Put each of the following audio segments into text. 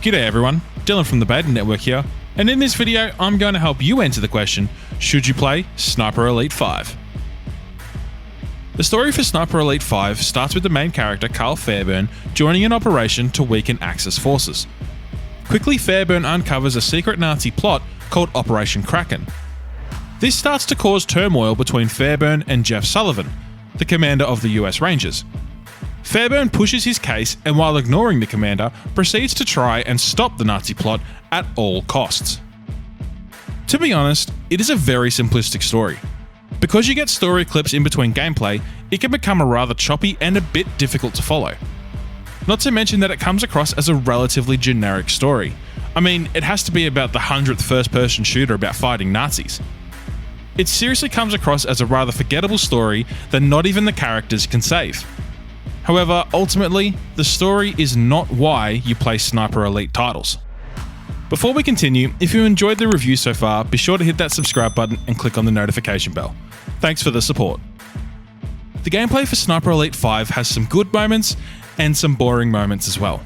G'day everyone, Dylan from the Beta Network here, and in this video I'm going to help you answer the question, should you play Sniper Elite 5? The story for Sniper Elite 5 starts with the main character Carl Fairburn joining an operation to weaken Axis forces. Quickly, Fairburn uncovers a secret Nazi plot called Operation Kraken. This starts to cause turmoil between Fairburn and Jeff Sullivan, the commander of the US Rangers. Fairburn pushes his case and, while ignoring the commander, proceeds to try and stop the Nazi plot at all costs. To be honest, it is a very simplistic story. Because you get story clips in between gameplay, it can become a rather choppy and a bit difficult to follow. Not to mention that it comes across as a relatively generic story. I mean, it has to be about the 100th first-person shooter about fighting Nazis. It seriously comes across as a rather forgettable story that not even the characters can save. However, ultimately, the story is not why you play Sniper Elite titles. Before we continue, if you enjoyed the review so far, be sure to hit that subscribe button and click on the notification bell. Thanks for the support. The gameplay for Sniper Elite 5 has some good moments and some boring moments as well.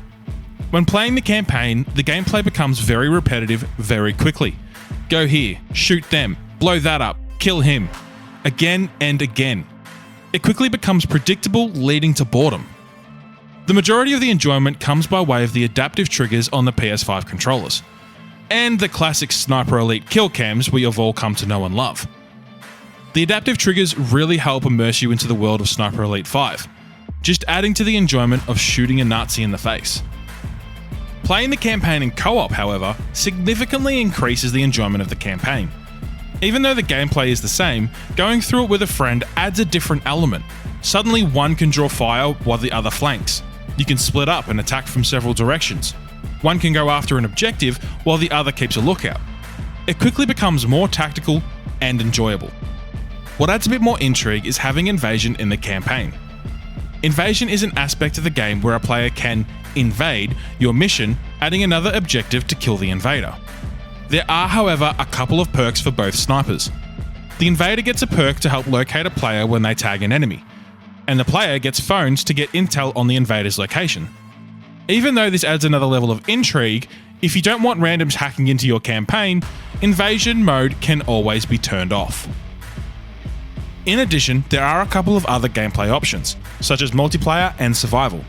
When playing the campaign, the gameplay becomes very repetitive very quickly. Go here, shoot them, blow that up, kill him. Again and again. It quickly becomes predictable, leading to boredom. The majority of the enjoyment comes by way of the adaptive triggers on the PS5 controllers, and the classic Sniper Elite kill cams we have all come to know and love. The adaptive triggers really help immerse you into the world of Sniper Elite 5, just adding to the enjoyment of shooting a Nazi in the face. Playing the campaign in co-op, however, significantly increases the enjoyment of the campaign. Even though the gameplay is the same, going through it with a friend adds a different element. Suddenly one can draw fire while the other flanks. You can split up and attack from several directions. One can go after an objective while the other keeps a lookout. It quickly becomes more tactical and enjoyable. What adds a bit more intrigue is having invasion in the campaign. Invasion is an aspect of the game where a player can invade your mission, adding another objective to kill the invader. There are, however, a couple of perks for both snipers. The invader gets a perk to help locate a player when they tag an enemy, and the player gets phones to get intel on the invader's location. Even though this adds another level of intrigue, if you don't want randoms hacking into your campaign, invasion mode can always be turned off. In addition, there are a couple of other gameplay options, such as multiplayer and survival.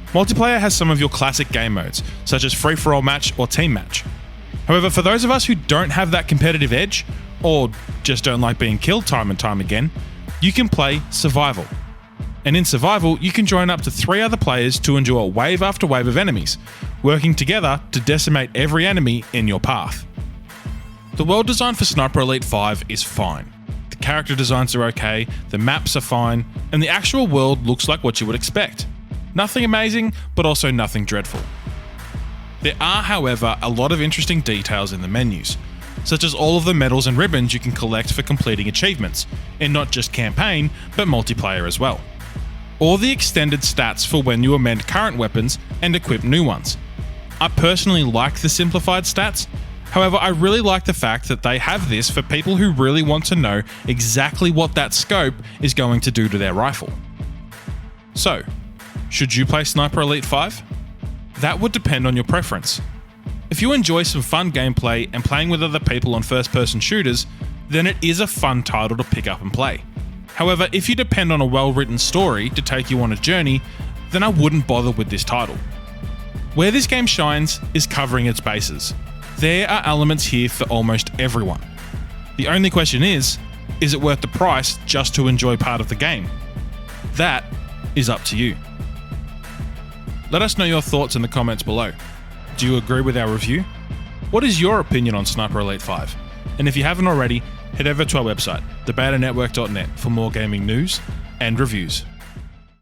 Multiplayer has some of your classic game modes, such as free-for-all match or team match. However, for those of us who don't have that competitive edge, or just don't like being killed time and time again, you can play survival. And in survival, you can join up to 3 other players to endure wave after wave of enemies, working together to decimate every enemy in your path. The world design for Sniper Elite 5 is fine. The character designs are okay, the maps are fine, and the actual world looks like what you would expect. Nothing amazing, but also nothing dreadful. There are, however, a lot of interesting details in the menus, such as all of the medals and ribbons you can collect for completing achievements, in not just campaign, but multiplayer as well. Or the extended stats for when you amend current weapons and equip new ones. I personally like the simplified stats, however I really like the fact that they have this for people who really want to know exactly what that scope is going to do to their rifle. So, should you play Sniper Elite 5? That would depend on your preference. If you enjoy some fun gameplay and playing with other people on first-person shooters, then it is a fun title to pick up and play. However, if you depend on a well-written story to take you on a journey, then I wouldn't bother with this title. Where this game shines is covering its bases. There are elements here for almost everyone. The only question is it worth the price just to enjoy part of the game? That is up to you. Let us know your thoughts in the comments below. Do you agree with our review? What is your opinion on Sniper Elite 5? And if you haven't already, head over to our website, thebetanetwork.net, for more gaming news and reviews.